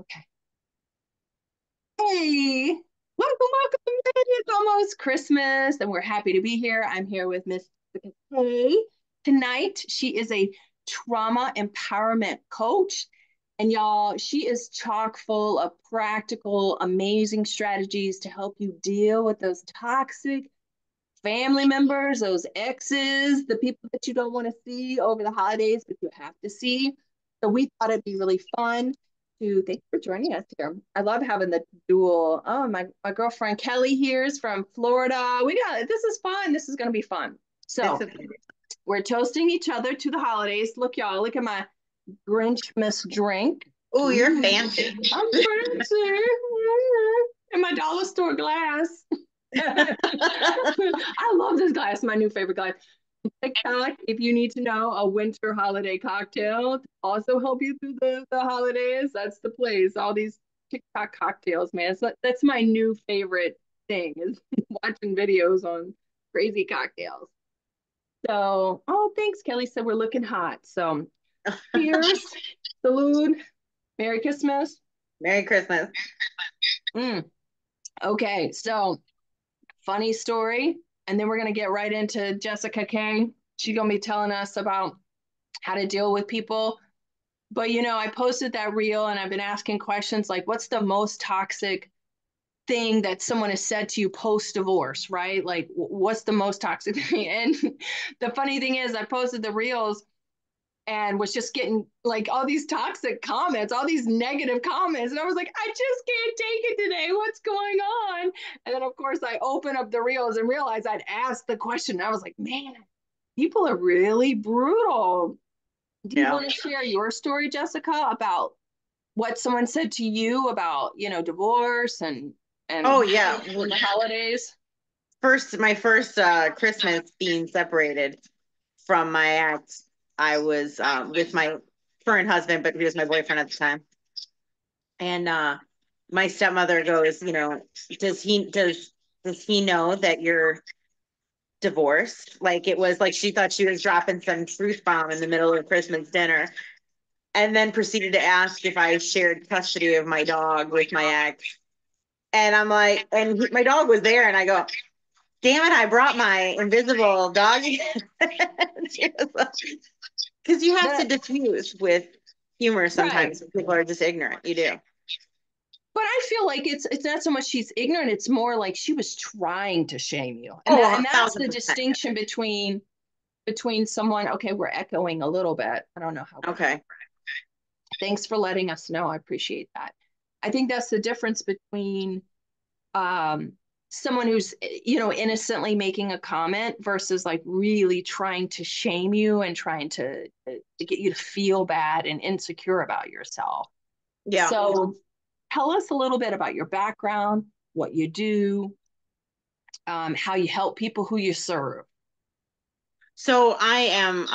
Okay. Hey, welcome. It's almost Christmas, and we're happy to be here. I'm here with Miss Kay tonight. She is a trauma empowerment coach. And y'all, she is chock full of practical, amazing strategies to help you deal with those toxic family members, those exes, the people that you don't want to see over the holidays, but you have to see. So we thought it'd be really fun to thank you for joining us here. I love having the dual. Oh, my girlfriend Kelly here is from Florida. We got this is fun. This is gonna be fun. This So is we're toasting each other to the holidays. Look, y'all, look at my Grinchmas drink. Oh, you're Ooh, fancy. I'm fancy. In my dollar store glass. I love this glass, my new favorite glass. TikTok, if you need to know a winter holiday cocktail to also help you through the holidays, that's the place. All these TikTok cocktails, man. So that's my new favorite thing is watching videos on crazy cocktails. So, oh, thanks. Kelly said we're looking hot. So, cheers, salute, Merry Christmas. Merry Christmas. Mm, okay, so funny story. And then we're going to get right into Jessica Kay. She's going to be telling us about how to deal with people. But, I posted that reel and I've been asking questions like, what's the most toxic thing that someone has said to you post divorce, right? Like, what's the most toxic thing? And the funny thing is, I posted the reels and was just getting like all these toxic comments, all these negative comments. And I was like, I just can't take it today. What's going on? And then, of course, I opened up the reels and realized I'd asked the question. I was like, man, people are really brutal. Do you Yeah. want to share your story, Jessica, about what someone said to you about, divorce and Oh, yeah. the holidays? My first Christmas being separated from my ex, I was with my current husband, but he was my boyfriend at the time. And my stepmother goes, does he know that you're divorced? Like it was like she thought she was dropping some truth bomb in the middle of Christmas dinner, and then proceeded to ask if I shared custody of my dog with my ex. And I'm like, my dog was there, and I go, damn it, I brought my invisible dog. Because you have to The, diffuse with humor right. sometimes. People are just ignorant. You do. But I feel like it's not so much she's ignorant, it's more like she was trying to shame you. And Oh, that a and that's thousand the percent. distinction between someone, okay, we're echoing a little bit. I don't know how we're doing. Okay. Thanks for letting us know. I appreciate that. I think that's the difference between um someone who's innocently making a comment versus like really trying to shame you and trying to get you to feel bad and insecure about yourself. Yeah. So tell us a little bit about your background, what you do, how you help people who you serve. So I am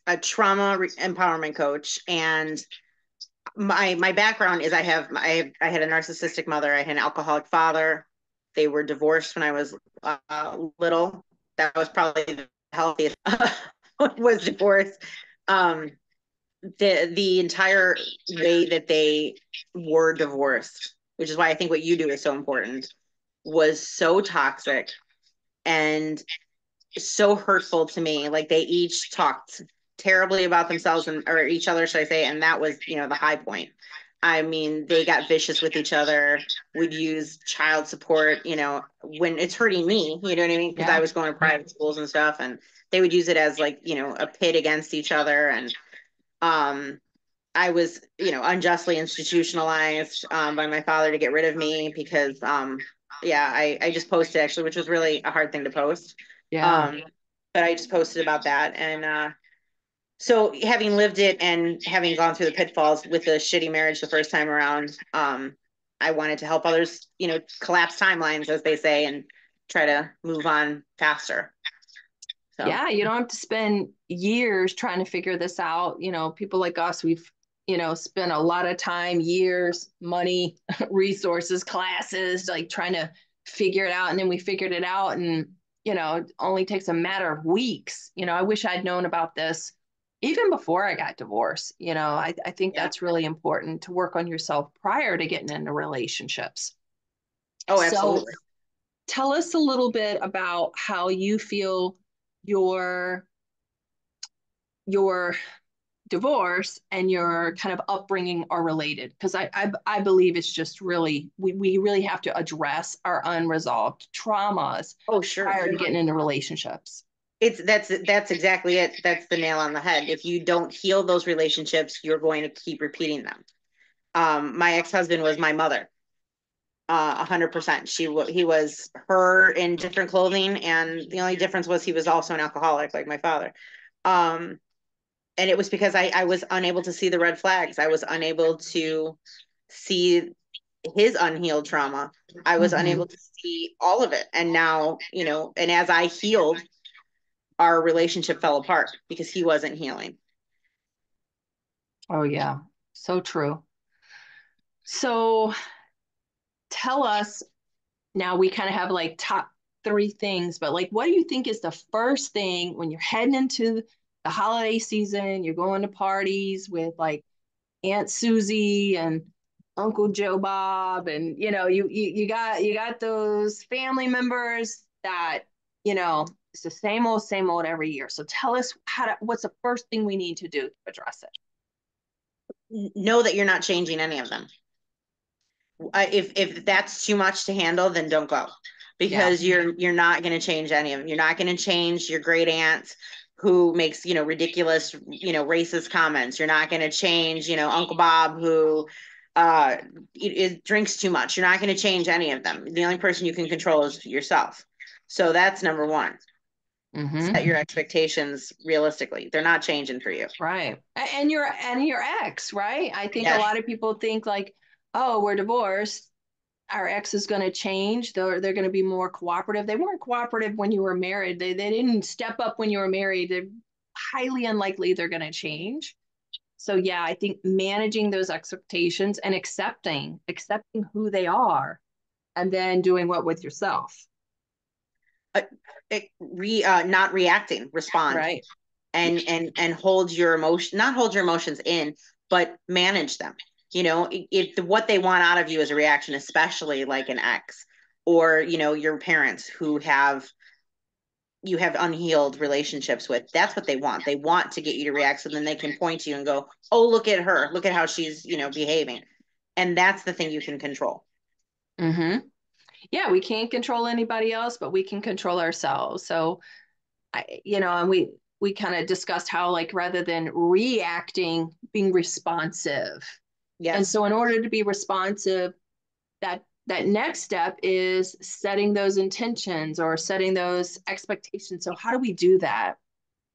a empowerment coach, and my background is I had a narcissistic mother, I had an alcoholic father. They were divorced when I was little. That was probably the healthiest was divorce. Um, the entire way that they were divorced, which is why I think what you do is so important, was so toxic and so hurtful to me. Like they each talked terribly about themselves or each other, should I say, and that was, the high point. I mean, they got vicious with each other, would use child support, when it's hurting me, you know what I mean? Because I Yeah. was going to private schools and stuff, and they would use it as like, a pit against each other. And um I was, unjustly institutionalized by my father to get rid of me because, yeah, I just posted actually, which was really a hard thing to post. Yeah. Um, but I just posted about that. And so having lived it and having gone through the pitfalls with a shitty marriage the first time around, I wanted to help others, collapse timelines, as they say, and try to move on faster. So, Yeah, you don't have to spend years trying to figure this out. People like us, we've, spent a lot of time, years, money, resources, classes, like trying to figure it out. And then we figured it out and, it only takes a matter of weeks. I wish I'd known about this even before I got divorced. I think Yeah. that's really important to work on yourself prior to getting into relationships. Oh, So absolutely. tell us a little bit about how you feel your your divorce and your kind of upbringing are related, because I believe it's just really we really have to address our unresolved traumas Oh, sure. prior to getting into relationships. That's exactly it. That's the nail on the head. If you don't heal those relationships, you're going to keep repeating them. My ex-husband was my mother. 100%. He was her in different clothing, and the only difference was he was also an alcoholic, like my father. Um, and it was because I was unable to see the red flags. I was unable to see his unhealed trauma. I was Mm-hmm. unable to see all of it. And now, and as I healed, our relationship fell apart because he wasn't healing. Oh yeah, so true. So tell us now, we kind of have like top three things, but like, what do you think is the first thing when you're heading into the holiday season? You're going to parties with like Aunt Susie and Uncle Joe Bob, and you got those family members that it's the same old every year. So tell us what's the first thing we need to do to address it? Know that you're not changing any of them. If that's too much to handle, then don't go, Yeah. because you're not going to change any of them. You're not going to change your great aunt who makes ridiculous racist comments. You're not going to change Uncle Bob who drinks too much. You're not going to change any of them. The only person you can control is yourself. So that's number one. Set Mm-hmm. your expectations realistically. They're not changing for you. Right. And your ex, right? I think a Yes. lot of people think like, oh, we're divorced. Our ex is going to change. They're going to be more cooperative. They weren't cooperative when you were married. They didn't step up when you were married. They're highly unlikely they're going to change. So yeah, I think managing those expectations and accepting who they are, and then doing what with yourself. uh, Not reacting, respond, Right. and hold your emotion, not hold your emotions in, but manage them. If what they want out of you is a reaction, especially like an ex, or your parents who you have unhealed relationships with, that's what they want. They want to get you to react so then they can point to you and go, oh, look at her, look at how she's behaving. And that's the thing you can control. Mm-hmm. Yeah, we can't control anybody else, but we can control ourselves. So and we kind of discussed how, like, rather than reacting, being responsive. And Yes. so in order to be responsive, that next step is setting those intentions or setting those expectations. So how do we do that?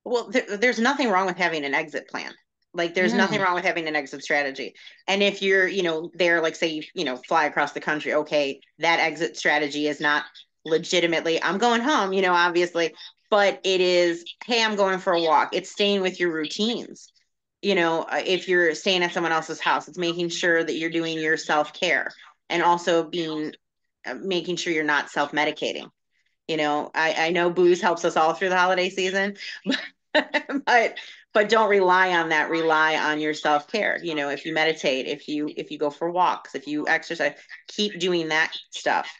Well, there's nothing wrong with having an exit plan. Like, there's nothing Mm, wrong with having an exit strategy. And if you're, there, like, say, fly across the country, okay, that exit strategy is not legitimately, I'm going home, obviously, but it is, hey, I'm going for a walk. It's staying with your routines. If you're staying at someone else's house, it's making sure that you're doing your self care, and also making sure you're not self medicating. I know booze helps us all through the holiday season, but but don't rely on that. Rely on your self-care. If you meditate, if you go for walks, if you exercise, keep doing that stuff.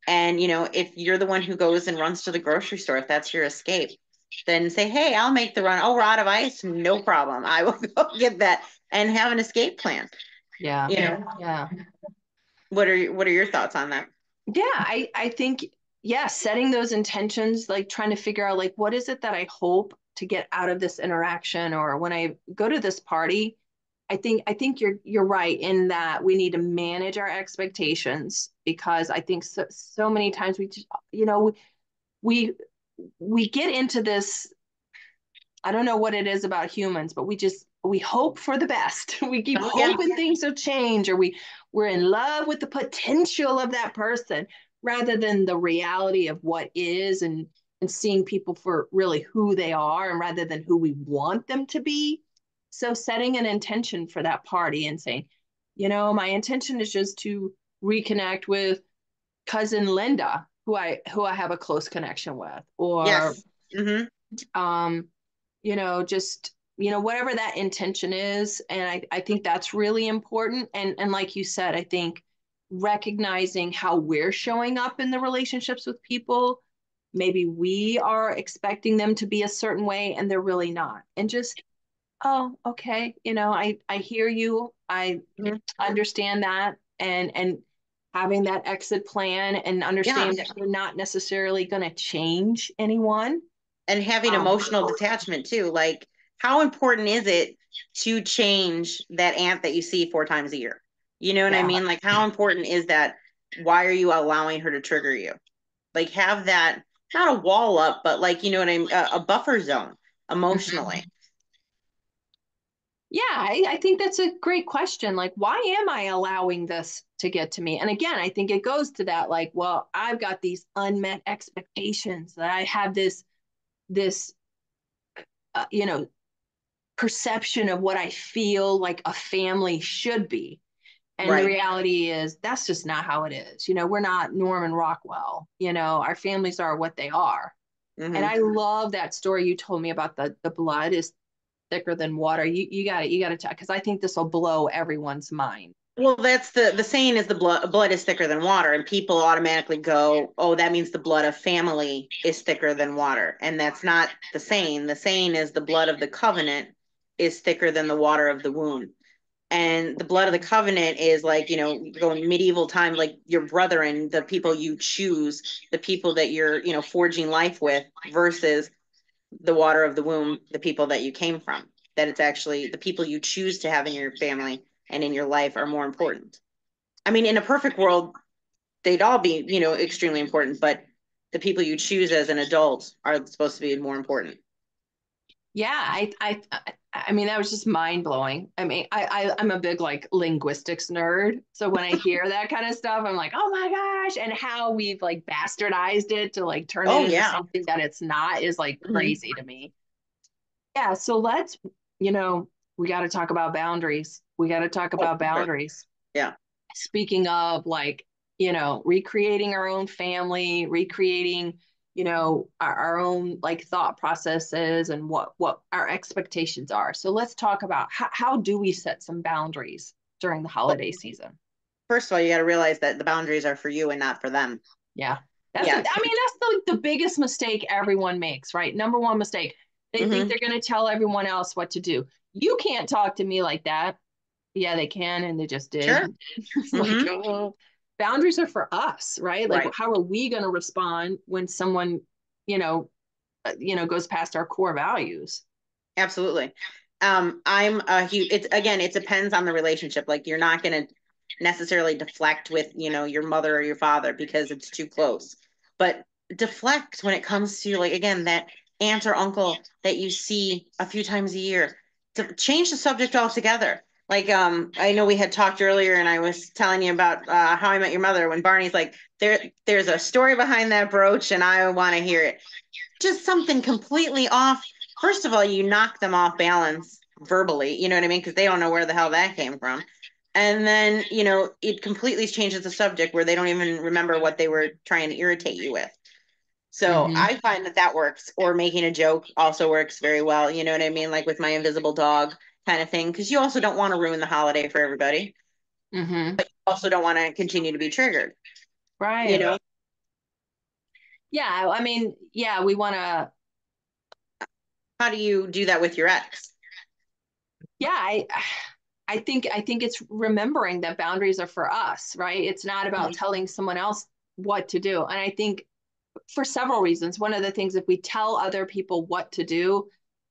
And if you're the one who goes and runs to the grocery store, if that's your escape, then say, hey, I'll make the run. Oh, we're out of ice, no problem, I will go get that, and have an escape plan. yeah. you know Yeah. what are your thoughts on that? Yeah, I think, yeah, setting those intentions, like trying to figure out like what is it that I hope to get out of this interaction, or when I go to this party. I think you're right in that we need to manage our expectations, because I think so many times we just, we we get into this. I don't know what it is about humans, but we hope for the best. We keep Oh, yeah. hoping things will change, or we're in love with the potential of that person rather than the reality of what is, and seeing people for really who they are, and rather than who we want them to be. So setting an intention for that party and saying, my intention is just to reconnect with cousin Linda, who I have a close connection with, or Yes. Hmm. just whatever that intention is. And I think that's really important. And like you said, I think recognizing how we're showing up in the relationships with people, maybe we are expecting them to be a certain way and they're really not. And just, oh, okay, I hear you. I Mhm. understand that. And having that exit plan and Yeah. understand that you're not necessarily going to change anyone. And having Um, emotional detachment too. Like, how important is it to change that aunt that you see 4 times a year? You know what I yeah. mean? Like, how important is that? Why are you allowing her to trigger you? Like, have that, not a wall up, but like, you know what I mean? A buffer zone Mhm. emotionally. Yeah, I think that's a great question. Like, why am I allowing this to get to me? And again, I think it goes to that, like, well, I've got these unmet expectations that I have this you know, perception of what I feel like a family should be. And the Right. reality is that's just not how it is. We're not Norman Rockwell. Our families are what they are. And Hmm. I love that story you told me about the blood is thicker than water. You got to check because I think this will blow everyone's mind. Well, that's the saying is the blood is thicker than water, and people automatically go, "Oh, that means the blood of family is thicker than water," and that's not the saying. The saying is the blood of the covenant is thicker than the water of the womb, and the blood of the covenant is like going medieval time, like your brother and the people you choose, the people that you're forging life with, versus the water of the womb, the people that you came from. That it's actually the people you choose to have in your family and in your life are more important. I mean, in a perfect world, they'd all be, extremely important, but the people you choose as an adult are supposed to be more important. Yeah, I mean that was just mind blowing. I mean, I'm a big like linguistics nerd, so when I hear that kind of stuff, I'm like, oh my gosh, and how we've like bastardized it to like turn it Oh into yeah. something that it's not is like Mm-hmm. crazy to me. Yeah, so you know, we got to talk about boundaries. We got to talk Oh, about for sure. boundaries. Yeah. Speaking of like, recreating our own family, recreating, our own like thought processes and what our expectations are. So let's talk about how do we set some boundaries during the Well, holiday season? first of all, you got to realize that the boundaries are for you and not for them. Yeah. I Yeah. mean, that's the biggest mistake everyone makes, right? Number one mistake. They think Mm-hmm. they're going to tell everyone else what to do. You can't talk to me like that. Yeah, they can, and they just did. Sure. It's like, Mm-hmm. oh, boundaries are for us, right? Like, Right. how are we going to respond when someone, you know, goes past our core values? Absolutely. I'm a huge, it's again, it depends on the relationship. Like you're not going to necessarily deflect with, your mother or your father because it's too close. But deflect when it comes to like again, that aunt or uncle that you see a few times a year. To change the subject altogether. Like I know we had talked earlier and I was telling you about How I Met Your Mother when Barney's like there's a story behind that brooch and I want to hear it. Just something completely off. First of all, you knock them off balance verbally, you know what I mean? Because they don't know where the hell that came from. And then, it completely changes the subject where they don't even remember what they were trying to irritate you with. So Mm-hmm. I find that that works, or making a joke also works very well. You know what I mean? Like with my invisible dog kind of thing, because you also don't want to ruin the holiday for everybody. Mm-hmm. Also, don't want to continue to be triggered. You Right. know, Yeah. I mean, yeah, we want to. how do you do that with your ex? Yeah, I think it's remembering that boundaries are for us, right? It's not about Mhm. telling someone else what to do. And I think for several reasons. One of the things, if we tell other people what to do,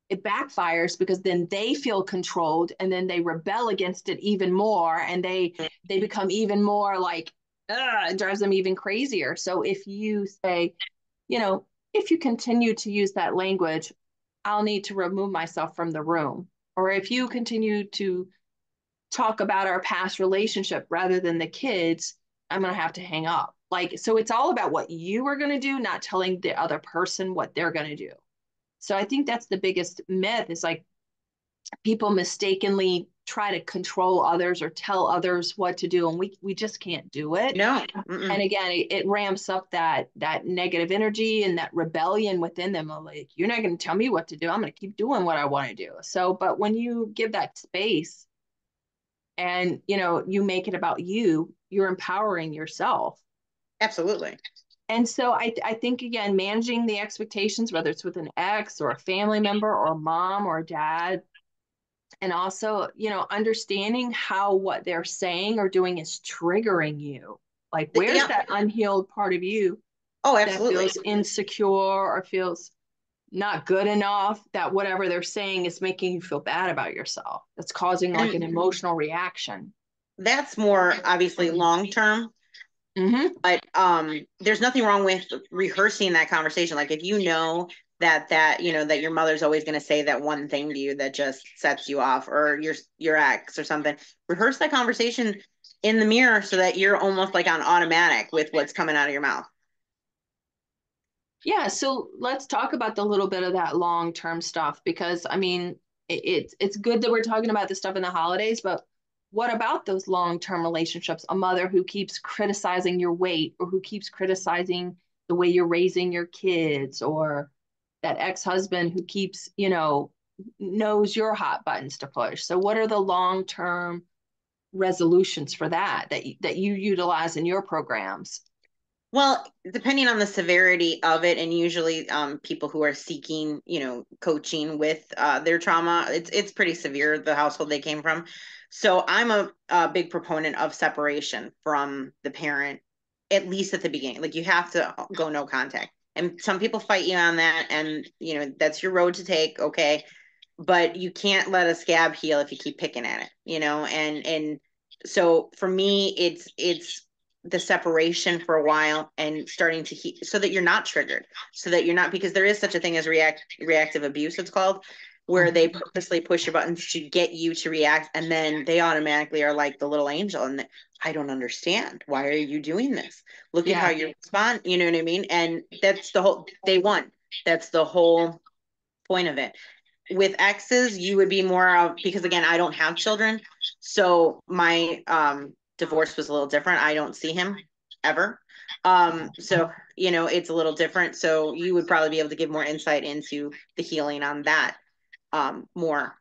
it backfires because then they feel controlled and then they rebel against it even more and they become even more like it drives them even crazier. So if you say, you know, if you continue to use that language, I'll need to remove myself from the room. Or if you continue to talk about our past relationship rather than the kids, I'm going to have to hang up. Like, so it's all about what you are going to do, not telling the other person what they're going to do. So I think that's the biggest myth is like people mistakenly try to control others or tell others what to do, and we just can't do it. No. And Mm-mm. again, it ramps up that negative energy and that rebellion within them of like, you're not going to tell me what to do, I'm going to keep doing what I want to do. So but when you give that space and you make it about you, you're empowering yourself. Absolutely. And so I think again, managing the expectations, whether it's with an ex or a family member or a mom or a dad, and also understanding how what they're saying or doing is triggering you. Like, where's Yeah. that unhealed part of you Oh, that absolutely. feels insecure or feels not good enough, that whatever they're saying is making you feel bad about yourself, that's causing like And an emotional reaction. that's more obviously long term, Mm-hmm. but there's nothing wrong with rehearsing that conversation. Like if you know that your mother's always going to say that one thing to you that just sets you off, or your ex or something, rehearse that conversation in the mirror so that you're almost like on automatic with what's coming out of your mouth. Yeah, so let's talk about the little bit of that long-term stuff, because I mean, it's good that we're talking about this stuff in the holidays, but what about those long-term relationships? A mother who keeps criticizing your weight, or who keeps criticizing the way you're raising your kids, or that ex-husband who keeps, knows your hot buttons to push. So what are the long-term resolutions for that you utilize in your programs? Well, depending on the severity of it, and usually people who are seeking, coaching with their trauma, it's pretty severe, the household they came from. So I'm a big proponent of separation from the parent, at least at the beginning. Like you have to go no contact. And some people fight you on that, and that's your road to take, okay. But you can't let a scab heal if you keep picking at it, and so for me, it's the separation for a while and starting to heal so that you're not triggered, so that you're not, because there is such a thing as reactive abuse, it's called, where they Mhm. purposely push your buttons to get you to react, and then they automatically are like the little angel, and I don't understand, why are you doing this, look at how Yeah. you respond, you know what I mean, and that's the whole, they won, that's the whole point of it. With exes, you would be more of, because again, I don't have children, so my divorce was a little different. I don't see him ever. So it's a little different. So you would probably be able to give more insight into the healing on that more.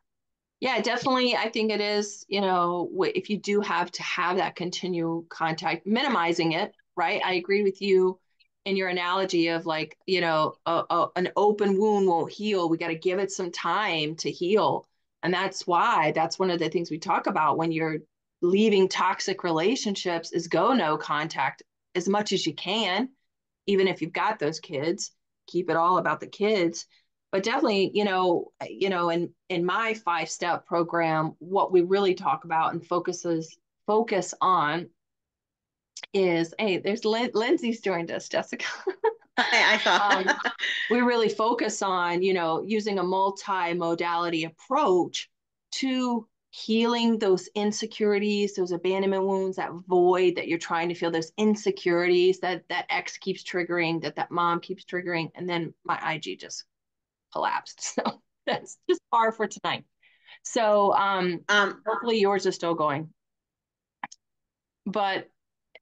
Yeah, definitely. I think it is, if you do have to have that continual contact, minimizing it, right? I agree with you in your analogy of like, an open wound won't heal. We got to give it some time to heal. And that's one of the things we talk about when you're leaving toxic relationships is go no contact as much as you can, even if you've got those kids, keep it all about the kids. But definitely, in my 5-step program, what we really talk about and focus on is, hey, there's Lindsay's joined us, Jessica. I um, thought. we really focus on, using a multi-modality approach to healing those insecurities, those abandonment wounds, that void that you're trying to feel, those insecurities that ex keeps triggering, that mom keeps triggering. And then my IG just collapsed. So that's just par for tonight. So um, hopefully yours is still going. But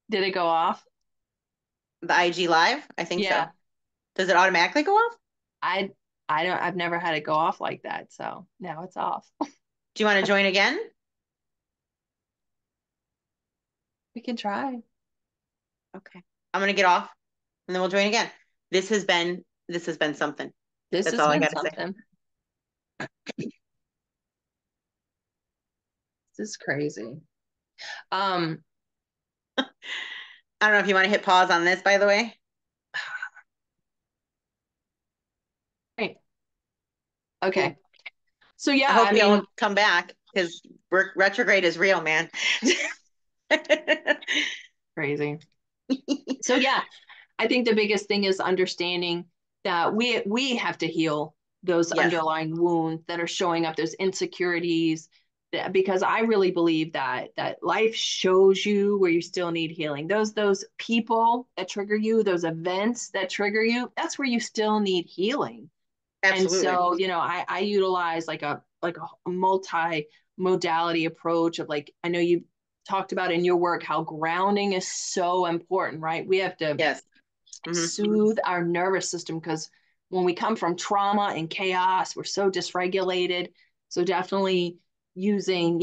did it go off? the IG live, I think so. Yeah. Does it automatically go off? I I've never had it go off like that. So now it's off. Do you want to join again? We can try. Okay, I'm gonna get off, and then we'll join again. This has been something. This That's has all I been got to say. something. This is crazy. Um, I don't know if you want to hit pause on this, by the way. right. Okay. So yeah, I hope I you mean, don't come back because retrograde is real, man. crazy. So yeah, I think the biggest thing is understanding that we have to heal those Yes, underlying wounds that are showing up, those insecurities, because I really believe that life shows you where you still need healing. Those people that trigger you, those events that trigger you, that's where you still need healing. And absolutely. so, I utilize like a like a multi-modality approach of like, I know you talked about in your work how grounding is so important, right? We have to Yes. Hmm. soothe our nervous system because when we come from trauma and chaos, we're so dysregulated. So definitely using,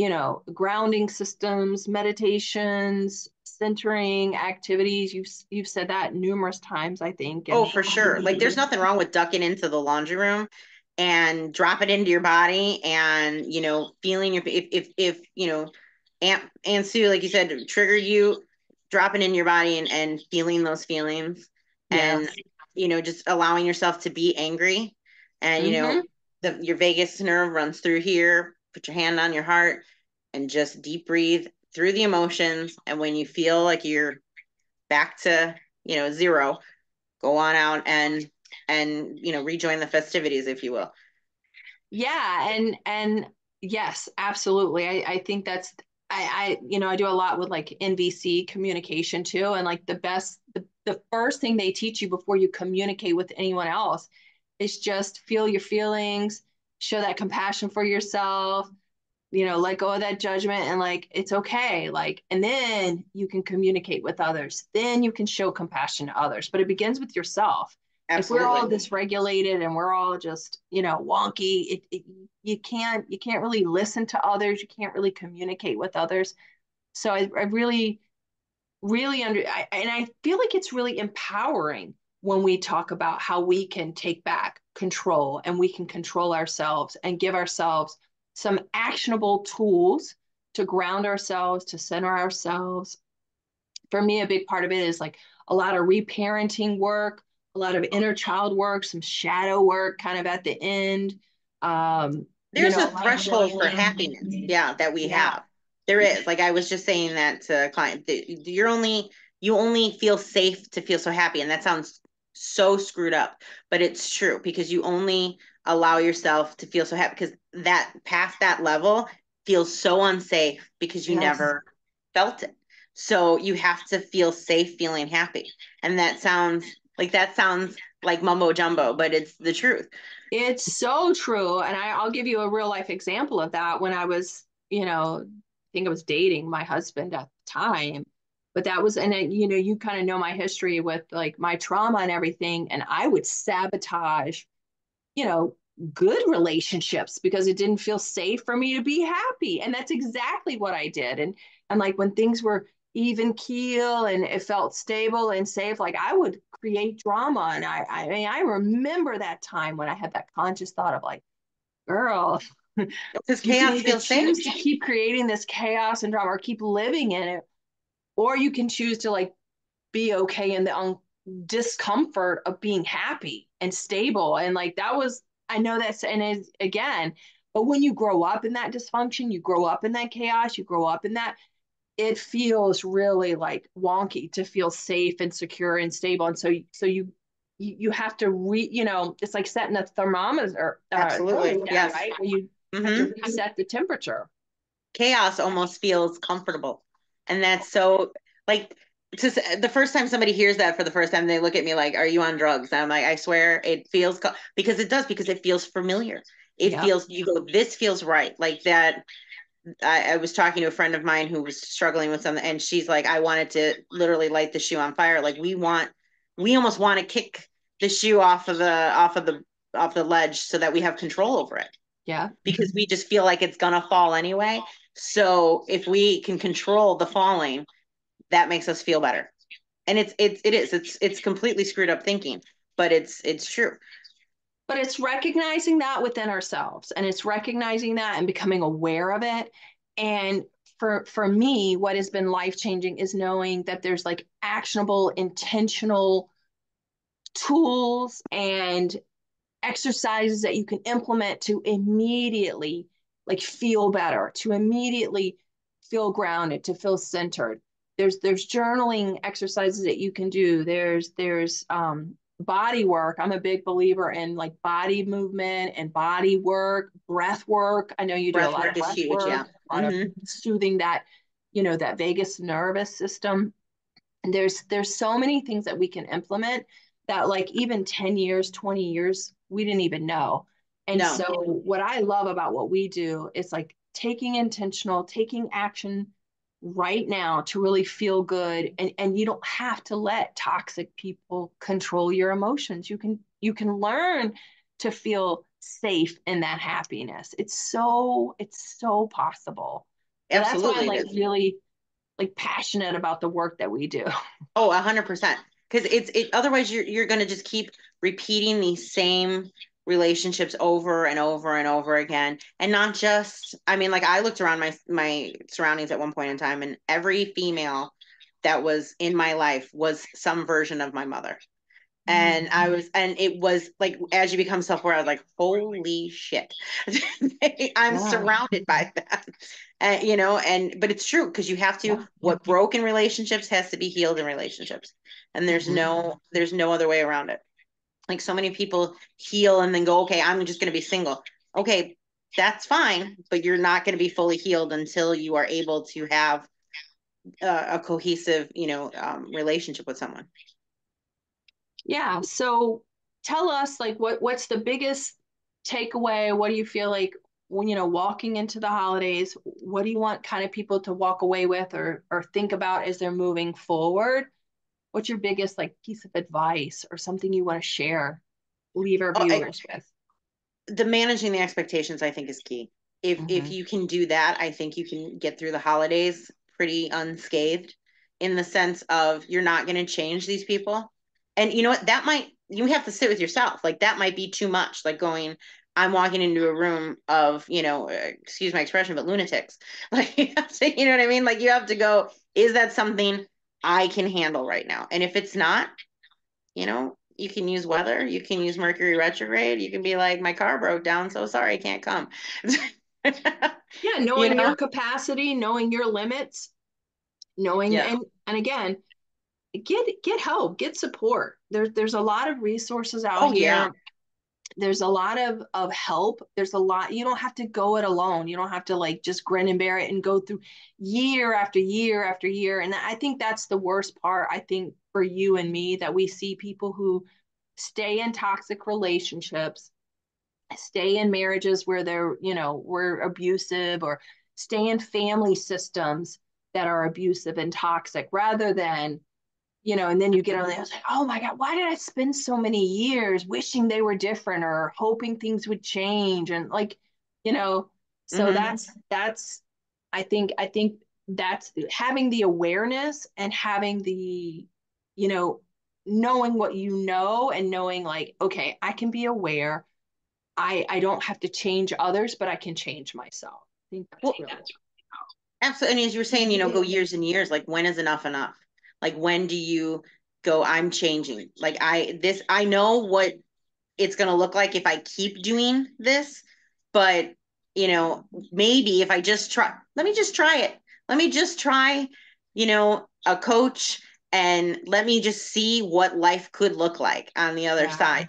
grounding systems, meditations, centering activities. You've said that numerous times, I think. Oh, And for sure. Like there's nothing wrong with ducking into the laundry room and drop it into your body and, feeling your if Aunt Sue, like you said, trigger you, dropping in your body and feeling those feelings and, yes. just allowing yourself to be angry and, Mm-hmm. your vagus nerve runs through here, put your hand on your heart and just deep breathe through the emotions. And when you feel like you're back to, zero, go on out and rejoin the festivities, if you will. Yeah, and yes, absolutely. I think that's I do a lot with like NVC communication too, and like the first thing they teach you before you communicate with anyone else is just feel your feelings, show that compassion for yourself, let go of that judgment and like it's okay. Like, and then you can communicate with others. Then you can show compassion to others. But it begins with yourself. If we're all Absolutely. dysregulated and we're all just, wonky, you can't really listen to others. You can't really communicate with others. So I really and I feel like it's really empowering when we talk about how we can take back control and we can control ourselves and give ourselves some actionable tools to ground ourselves, to center ourselves. For me, a big part of it is like a lot of reparenting work, a lot of inner child work, some shadow work kind of at the end. There's A a lot of threshold for happiness, journaling. yeah, that we Yeah. have. There is. Like I was just saying that to a client. You only feel safe to feel so happy. And that sounds so screwed up, but it's true because you only allow yourself to feel so happy because that past that level feels so unsafe because you Yes. never felt it. So you have to feel safe feeling happy. And that sounds like mumbo jumbo, but it's the truth. It's so true. And I'll give you a real life example of that when I was, I think I was dating my husband at the time. But that was, and then, you kind of know my history with like my trauma and everything. And I would sabotage, you know, good relationships because it didn't feel safe for me to be happy. And that's exactly what I did. And like when things were even keel and it felt stable and safe, like I would create drama. And I mean, I remember that time when I had that conscious thought of like, girl, Because you can chaos either feels safe. choose to keep creating this chaos and drama or keep living in it, or you can choose to like be okay in the discomfort of being happy and stable. And like that was, I know that's, and is again, but when you grow up in that dysfunction, you grow up in that chaos, you grow up in that, it feels really like wonky to feel safe and secure and stable. And so you have to it's like setting a thermometer, Absolutely. thermostat, Yes. right? Where you have to Hmm. reset the temperature. Chaos almost feels comfortable. And that's so like the first time somebody hears that for the first time, they look at me like, "Are you on drugs?" And I'm like, "I swear it feels because it does because it feels familiar. It Yep. feels you go, this feels right." Like that. I was talking to a friend of mine who was struggling with something, and she's like, "I wanted to literally light the shoe on fire. Like we almost want to kick the shoe off the ledge so that we have control over it." Yeah. Because we just feel like it's gonna fall anyway. So if we can control the falling, that makes us feel better. And it's completely screwed up thinking, but it's true. But it's recognizing that within ourselves and it's recognizing that and becoming aware of it. And for me, what has been life changing is knowing that there's like actionable, intentional tools and exercises that you can implement to immediately like feel better, to immediately feel grounded, to feel centered. There's journaling exercises that you can do. There's body work. I'm a big believer in like body movement and body work, breath work. I know you do a Breath lot of work is breath huge, work, yeah. a lot of Hmm. soothing that, that vagus nervous system. And there's so many things that we can implement that like even 10 years, 20 years, we didn't even know. And No, so what I love about what we do is like taking action right now to really feel good. And you don't have to let toxic people control your emotions. You can learn to feel safe in that happiness. It's so possible. So that's why I'm absolutely it like is. really like passionate about the work that we do. Oh, 100%. Because otherwise you're going to just keep repeating these same relationships over and over and over again. And not just, I mean, like I looked around my surroundings at one point in time, and every female that was in my life was some version of my mother. And and it was like, as you become self-aware, I was like, holy shit. I'm Yeah. surrounded by that. But it's true, because you have to, Yeah. what broke in relationships has to be healed in relationships. And Mhm. there's no other way around it. Like so many people heal and then go, okay, I'm just going to be single. Okay, that's fine, but you're not going to be fully healed until you are able to have a cohesive, relationship with someone. Yeah. So tell us like what's the biggest takeaway? What do you feel like when walking into the holidays, what do you want kind of people to walk away with or think about as they're moving forward? What's your biggest like piece of advice or something you want to share, leave our Oh, viewers with? the managing the expectations, I think, is key. If Hmm. you can do that, I think you can get through the holidays pretty unscathed, in the sense of you're not going to change these people. And you know what, that might, you have to sit with yourself, like that might be too much, like going, I'm walking into a room of, excuse my expression, but lunatics. Like you have to, you know what I mean, like you have to go, is that something I can handle right now? And if it's not, you can use weather, you can use Mercury retrograde, you can be like, my car broke down, so sorry, I can't come. Yeah, You knowing your know? capacity, knowing your limits, knowing Yeah. and again, get help, get support. There's a lot of resources out Oh yeah. here. There's a lot of help. There's a lot, you don't have to go it alone. You don't have to like just grin and bear it and go through year after year after year. And I think that's the worst part. I think for you and me that we see people who stay in toxic relationships, stay in marriages where we're abusive, or stay in family systems that are abusive and toxic, rather than and then you get on there, it's like, oh my God, why did I spend so many years wishing they were different or hoping things would change? And like, you know, so Hmm. that's I think that's having the awareness and having the, you know, knowing what you know and knowing like, okay, I can be aware. I don't have to change others, but I can change myself. I think that's Well, really absolutely. And as you were saying, go years and years, like when is enough enough? Like when do you go, I'm changing? Like I know what it's going to look like if I keep doing this, but maybe if I just try, let me just try it. Let me just try, a coach, and let me just see what life could look like on the other yeah. side,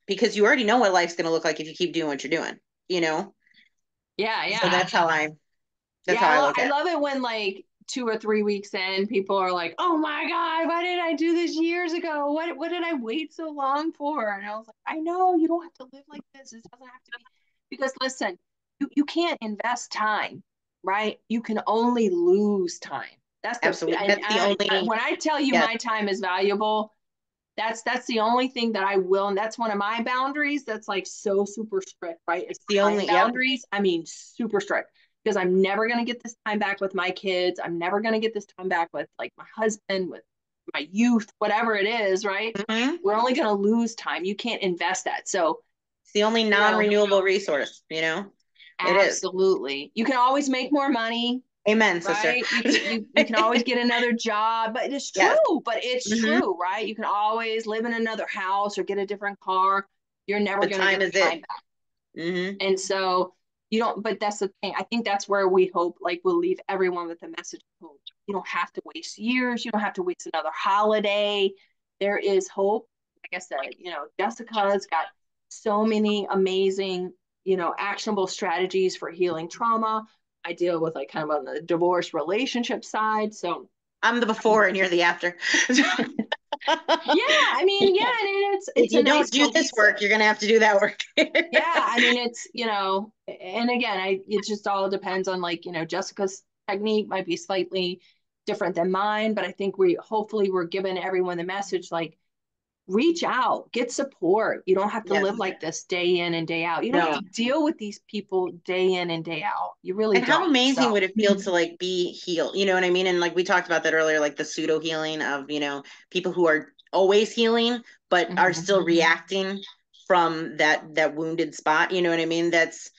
because you already know what life's going to look like if you keep doing what you're doing, you know? Yeah, So yeah. that's Yeah, how I look I at it. love it when like 2 or 3 weeks in, people are like, "Oh my God, why did I do this years ago? What did I wait so long for?" And I was like, "I know you don't have to live like this. It doesn't have to be because listen, you can't invest time, right? You can only lose time. That's the Absolutely. and That's the only, when I tell you yes, my time is valuable, that's the only thing that I will, and that's one of my boundaries that's like so super strict, right? Is it's the time only, yep. boundaries. I mean, super strict because I'm never going to get this time back with my kids. I'm never going to get this time back with like my husband, with my youth, whatever it is, right? Mhm. We're only going to lose time. You can't invest that. So, It's the only you know, non-renewable resource, it is. absolutely. You can always make more money, Amen, sister. right? You can always get another job, but it's Yes. true. But it's Hmm. true, right? You can always live in another house or get a different car. You're never But going to time get is the time it. back. Hmm. And so you don't. But that's the thing. I think that's where we hope, like, we'll leave everyone with a message of hope. You don't have to waste years. You don't have to waste another holiday. There is hope. Like I said, Jessica's got so many amazing, actionable strategies for healing trauma. I deal with like kind of on the divorce relationship side. So I'm the before and you're the after. Yeah, I mean, yeah, and If it's a you nice don't do this work, cohesive. you're gonna have to do that work. Yeah, I mean, it's, and again, it just all depends on, like, Jessica's technique might be slightly different than mine, but I think hopefully we're giving everyone the message, like, reach out, get support. You don't have to Yes. live like this day in and day out. You don't have No. to deal with these people day in and day out. You really And how don't. amazing So, would it feel to like be healed? You know what I mean? And like we talked about that earlier, like the pseudo healing of, people who are always healing, but are mhm. still reacting from that wounded spot. You know what I mean? That's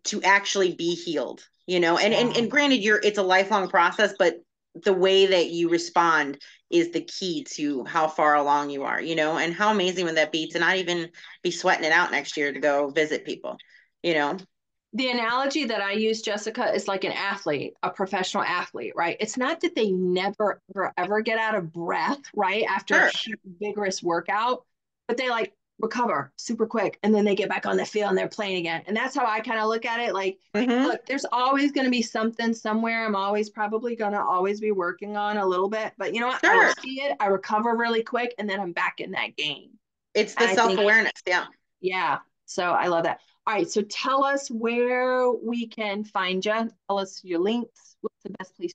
to actually be healed, and Yeah. granted it's a lifelong process, but the way that you respond is the key to how far along you are, and how amazing would that be to not even be sweating it out next year to go visit people, you know? The analogy that I use, Jessica, is like an athlete, a professional athlete, right? It's not that they never ever get out of breath, right, after a Sure. vigorous workout, but they like recover super quick and then they get back on the field and they're playing again. And that's how I kind of look at it. Like, Mm-hmm. look, there's always going to be something somewhere. I'm always probably going to always be working on a little bit, but you know what? I will Sure. see it. I recover really quick and then I'm back in that game. It's the And I think, self-awareness. Yeah. yeah. So I love that. All right. So tell us where we can find you. Tell us your links. What's the best place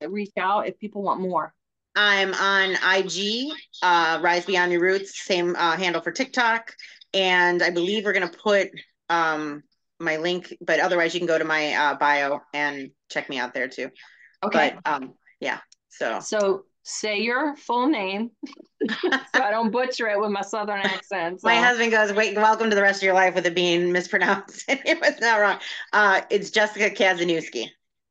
to reach out if people want more? I'm on IG, Rise Beyond Your Roots, same handle for TikTok. And I believe we're going to put my link, but otherwise you can go to my bio and check me out there too. Okay. But yeah, so So say your full name so I don't butcher it with my Southern accent. my So, husband goes, wait, welcome to the rest of your life with it being mispronounced. It was not wrong. It's Jessica Kazanewski.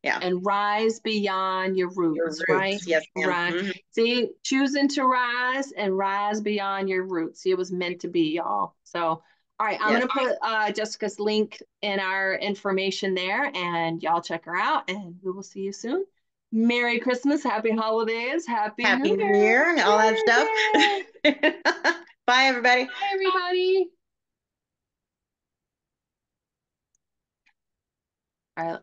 Yeah. and rise beyond your Your roots, right? roots. Yes, ma'am. Right. Mhm. See, choosing to rise and rise beyond your roots. See, it was meant to be, y'all. So, all right, I'm Yes. going to put Jessica's link in our information there, and y'all check her out, and we will see you soon. Merry Christmas, Happy Holidays, Happy Happy New New Year. Year and all that stuff. Yeah, yeah. Bye, everybody. Bye, everybody. All right.